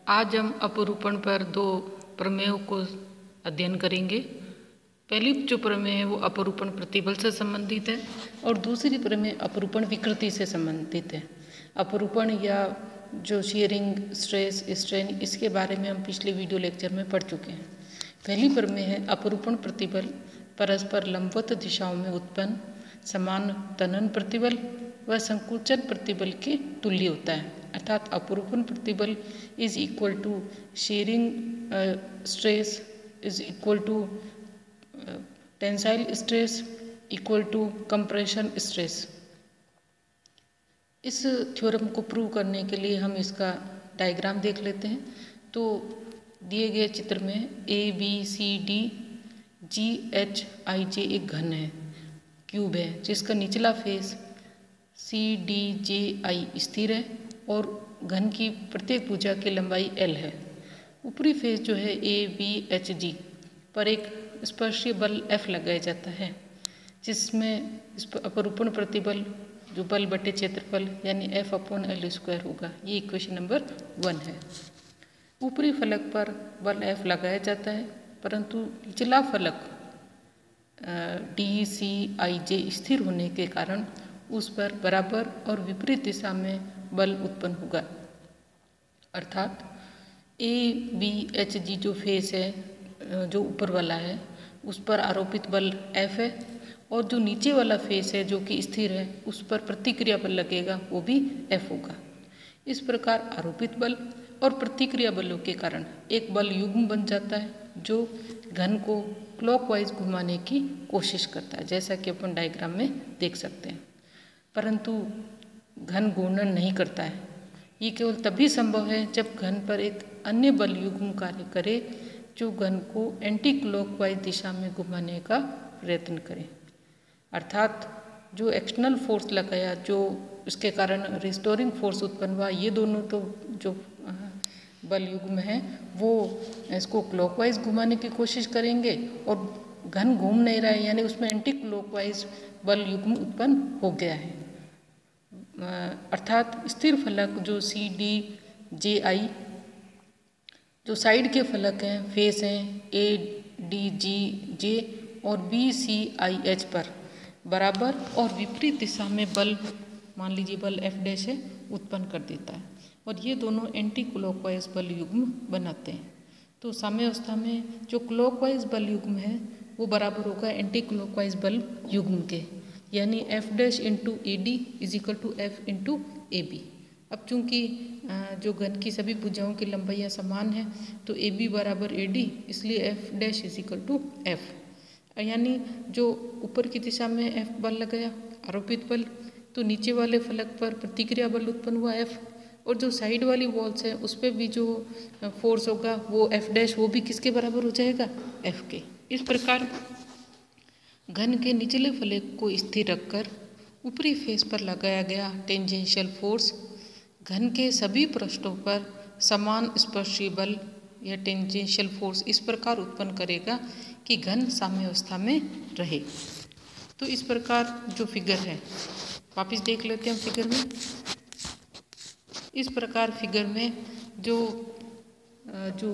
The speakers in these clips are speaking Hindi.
आज हम अपरूपण पर दो प्रमेयों को अध्ययन करेंगे। पहली जो प्रमेय है वो अपरूपण प्रतिबल से संबंधित है और दूसरी प्रमेय अपरूपण विकृति से संबंधित है। अपरूपण या जो शीयरिंग, स्ट्रेस, स्ट्रेन, इसके बारे में हम पिछले वीडियो लेक्चर में पढ़ चुके हैं। पहली प्रमेय है अपरूपण प्रतिबल परस्पर लंबवत दिशाओं में उत्पन्न समान तनन प्रतिबल व संकुचन प्रतिबल के तुल्य होता है। अर्थात अपरूपण प्रतिबल is equal to shearing stress is equal to tensile stress equal to compression stress. इस थ्योरम को प्रूव करने के लिए हम इसका डायग्राम देख लेते हैं। तो दिए गए चित्र में ABCD GHIJ एक घन है, क्यूब है, जिसका निचला फेस CDJI स्थिर है और घन की प्रत्येक भुजा की लंबाई L है। ऊपरी फेस जो है ABHG पर एक स्पर्शीय बल F लगाया जाता है, जिसमें इस अपरूपण प्रतिबल जो बल बटे क्षेत्रफल यानी F/L² होगा। ये इक्वेशन नंबर 1 है। ऊपरी फलक पर बल F लगाया जाता है, परंतु निचला फलक DCIJ स्थिर होने के कारण उस पर बराबर और विपरीत दिशा में बल उत्पन्न होगा। अर्थात ABHG जो फेस है, जो ऊपर वाला है, उस पर आरोपित बल F है और जो नीचे वाला फेस है जो कि स्थिर है, उस पर प्रतिक्रिया बल लगेगा, वो भी F होगा। इस प्रकार आरोपित बल और प्रतिक्रिया बलों के कारण एक बल युग्म बन जाता है जो घन को क्लॉकवाइज घुमाने की कोशिश करता है, जैसा कि अपन डायग्राम में देख सकते हैं। परंतु घन घूर्णन नहीं करता है। ये केवल तभी संभव है जब घन पर एक अन्य बल युग्म कार्य करे जो घन को एंटी क्लॉकवाइज दिशा में घुमाने का प्रयत्न करे। अर्थात जो एक्सटर्नल फोर्स लगाया, जो इसके कारण रिस्टोरिंग फोर्स उत्पन्न हुआ, ये दोनों तो जो बल युग्म है वो इसको क्लॉकवाइज घुमाने की कोशिश करेंगे और घन घूम नहीं रहा है, यानी उसमें एंटी क्लॉकवाइज बल युग्म उत्पन्न हो गया है। अर्थात स्थिर फलक जो CDJI, जो साइड के फलक हैं, फेस हैं ADGJ और BCIH पर बराबर और विपरीत दिशा में बल, मान लीजिए बल F' है, उत्पन्न कर देता है और ये दोनों एंटी क्लॉकवाइज बल युग्म बनाते हैं। तो साम्यावस्था में जो क्लॉकवाइज बल युग्म है वो बराबर होगा एंटी क्लॉकवाइज बल युग्म के, यानी F' into AD is equal to F into AB। अब चूंकि जो घन की सभी भुजाओं की लंबाइयाँ समान है तो AB बराबर AD, इसलिए F' is equal to F। यानी जो ऊपर की दिशा में F बल लगाया आरोपित बल, तो नीचे वाले फलक पर प्रतिक्रिया बल उत्पन्न हुआ F, और जो साइड वाली वॉल्स है उस पर भी जो फोर्स होगा वो F', वो भी किसके बराबर हो जाएगा, F के। इस प्रकार घन के निचले फलक को स्थिर रखकर ऊपरी फेस पर लगाया गया टेंजेंशियल फोर्स घन के सभी पृष्ठों पर समान स्पर्शीय बल या टेंजेंशियल फोर्स इस प्रकार उत्पन्न करेगा कि घन साम्यावस्था में रहे। तो इस प्रकार जो फिगर है, वापस देख लेते हैं फिगर में। इस प्रकार फिगर में जो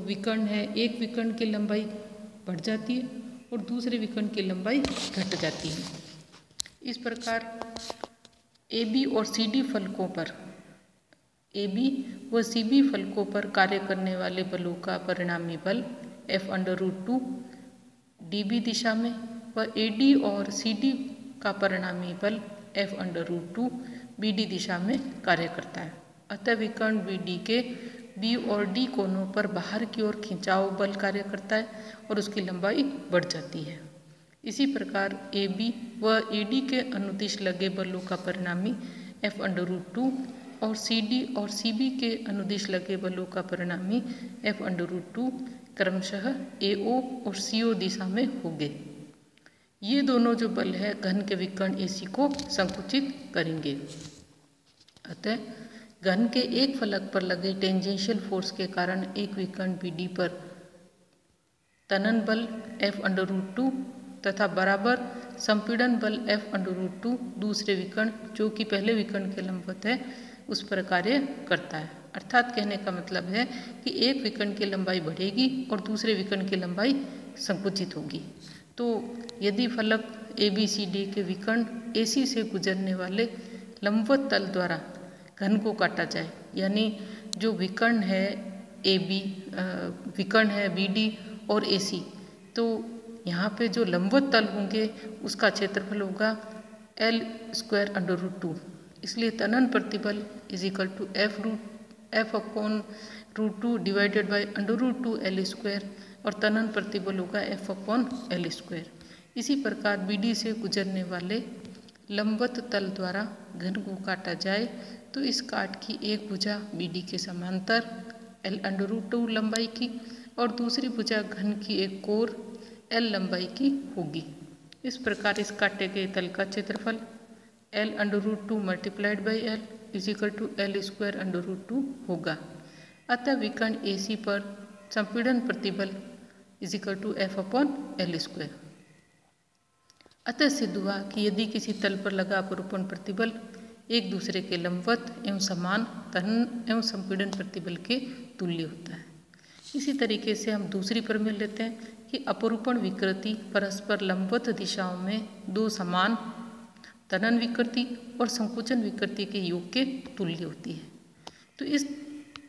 विकर्ण है, एक विकर्ण की लंबाई बढ़ जाती है और दूसरे विकर्ण की लंबाई घट जाती है। इस प्रकार AB और CD फलकों पर, AB व CB फलकों पर कार्य करने वाले बलों का परिणामी बल F√2 DB दिशा में व AD और CD का परिणामी बल F√2 BD दिशा में कार्य करता है। अतः विकर्ण BD के B और D कोनों पर बाहर की ओर खिंचाव बल कार्य करता है और उसकी लंबाई बढ़ जाती है। इसी प्रकार AB व AD के अनुदिश लगे बलों का परिणामी F√2 और CD और CB के अनुदिश लगे बलों का परिणामी F√2 क्रमशः AO और CO दिशा में होंगे। ये दोनों जो बल है घन के विकर्ण AC को संकुचित करेंगे। अतः घन के एक फलक पर लगे टेंजेंशियल फोर्स के कारण एक विकर्ण BD पर तनन बल F√2 तथा बराबर संपीड़न बल F√2 दूसरे विकर्ण जो कि पहले विकर्ण के लंबवत है उस पर कार्य करता है। अर्थात कहने का मतलब है कि एक विकर्ण की लंबाई बढ़ेगी और दूसरे विकर्ण की लंबाई संकुचित होगी। तो यदि फलक ABCD के विकर्ण AC से गुजरने वाले लंबवत तल द्वारा घन को काटा जाए, यानी जो विकर्ण है AB, विकर्ण है BD और AC, तो यहाँ पे जो लंबवत तल होंगे उसका क्षेत्रफल होगा L² √2। इसलिए तनन प्रतिबल = F/√2 डिवाइडेड बाई √2 L² और तनन प्रतिबल होगा F/L²। इसी प्रकार BD से गुजरने वाले लंबवत तल द्वारा घन को काटा जाए तो इस काट की एक भुजा BD के समांतर L√2 लंबाई की और दूसरी भुजा घन की एक कोर L लंबाई की होगी। इस प्रकार इस काटे गए तल का क्षेत्रफल L√2 multiplied by L L² √2 होगा। अतः विकर्ण AC पर संपीड़न प्रतिबल F/L²। अतः सिद्ध हुआ कि यदि किसी तल पर लगा अपरूपण प्रतिबल एक दूसरे के लंबवत एवं समान तनन एवं संपीड़न प्रतिबल के तुल्य होता है। इसी तरीके से हम दूसरी प्रमेय लेते हैं कि अपरूपण विकृति परस्पर लंबवत दिशाओं में दो समान तनन विकृति और संकुचन विकृति के योग के तुल्य होती है। तो इस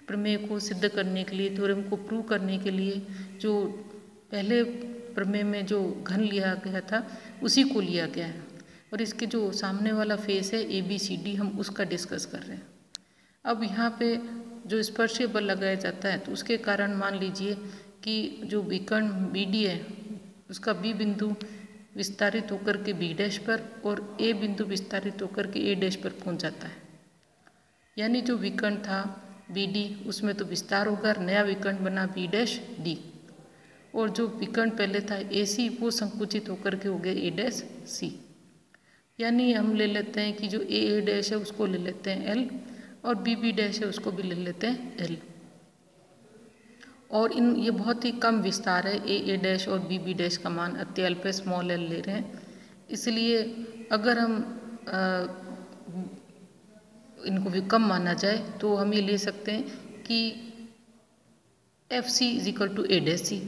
प्रमेय को सिद्ध करने के लिए, थ्योरम को प्रूव करने के लिए जो पहले प्रमेय में जो घन लिया गया था उसी को लिया गया है और इसके जो सामने वाला फेस है ABCD, हम उसका डिस्कस कर रहे हैं। अब यहाँ पे जो स्पर्शीय बल लगाया जाता है तो उसके कारण मान लीजिए कि जो विकर्ण BD है उसका B बिंदु विस्तारित होकर के B' पर और A बिंदु विस्तारित होकर के A' पर पहुँच जाता है। यानी जो विकर्ण था BD उसमें तो विस्तार होगा, नया विकर्ण बना B'D, और जो विकर्ण पहले था AC वो संकुचित होकर के हो गया A'(C). यानी हम ले लेते हैं कि जो A है उसको ले लेते हैं L और B है उसको भी ले लेते हैं L। और ये बहुत ही कम विस्तार है, A और B का मान अत्यल्प है, स्मॉल l ले रहे हैं। इसलिए अगर हम इनको भी कम माना जाए तो हम ये ले सकते हैं कि FC = A'(C)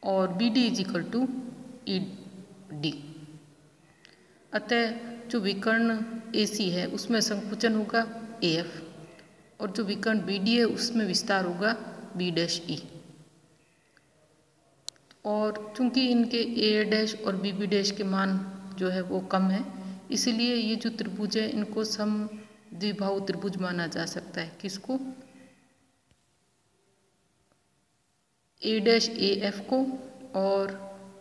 और BD = ED। अतः जो विकर्ण AC है उसमें संकुचन होगा AF और जो विकर्ण BD है उसमें विस्तार होगा B'(E). और चूंकि इनके A' और B' के मान जो है वो कम है, इसलिए ये जो त्रिभुज है इनको समद्विबाहु त्रिभुज माना जा सकता है। किसको? A'(AF) को और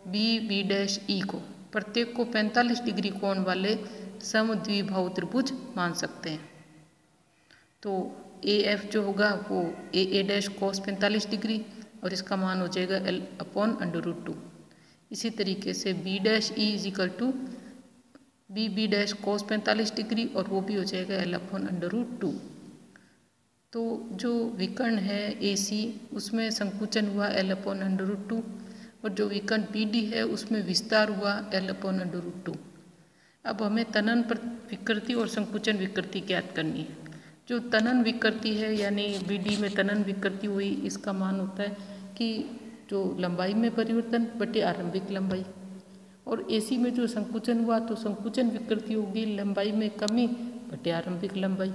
B'(E) को, प्रत्येक को 45 डिग्री कोण वाले समद्विबाहु त्रिभुज मान सकते हैं। तो AF जो होगा वो A' cos 45 डिग्री और इसका मान हो जाएगा L/√2। इसी तरीके से B'(E) = B' cos 45 डिग्री और वो भी हो जाएगा L/√2। तो जो विकर्ण है AC उसमें संकुचन हुआ L/√2 और जो विकर्ण BD है उसमें विस्तार हुआ L/√2। अब हमें तनन विकृति और संकुचन विकृति ज्ञात करनी है। जो तनन विकृति है यानी BD में तनन विकृति हुई, इसका मान होता है कि जो लंबाई में परिवर्तन बटे आरंभिक लंबाई, और AC में जो संकुचन हुआ तो संकुचन विकृति होगी लंबाई में कमी बटे आरंभिक लंबाई।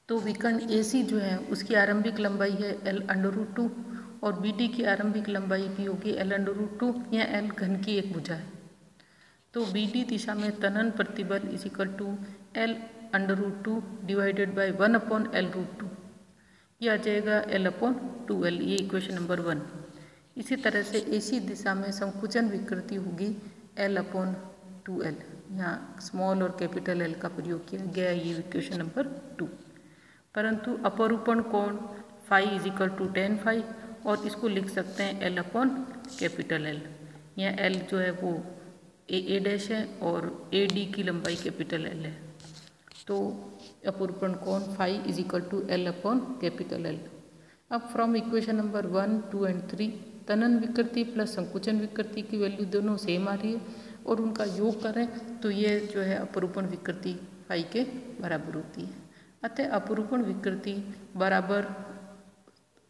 तो विकर्ण AC जो है उसकी आरंभिक लंबाई है L/√2 और BD की आरंभिक लंबाई भी होगी L/√2 या L घन की एक भुजा है। तो BD दिशा में तनन प्रतिबल = L/√2 डिवाइडेड बाई 1/L√2, यह आ जाएगा L/2L। ये इक्वेशन नंबर 1। इसी तरह से AC दिशा में संकुचन विकृति होगी L/2L। यहाँ स्मॉल और कैपिटल L का प्रयोग किया गया, ये इक्वेशन नंबर 2। परंतु अपरूपण कोण फाई = tan फाई और इसको लिख सकते हैं L/L। यहाँ L जो है वो A' है और AD की लंबाई कैपिटल L है। तो अपरूपण कोण फाई = L/L। अब फ्रॉम इक्वेशन नंबर 1, 2 एंड 3 तनन विकृति प्लस संकुचन विकृति की वैल्यू दोनों सेम आ रही है और उनका योग करें तो ये जो है अपरूपण विकृति पाई के बराबर होती है। अतः अपरूपण विकृति बराबर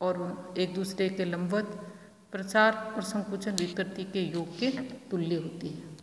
और एक दूसरे के लंबवत, प्रसार और संकुचन विकृति के योग के तुल्य होती है।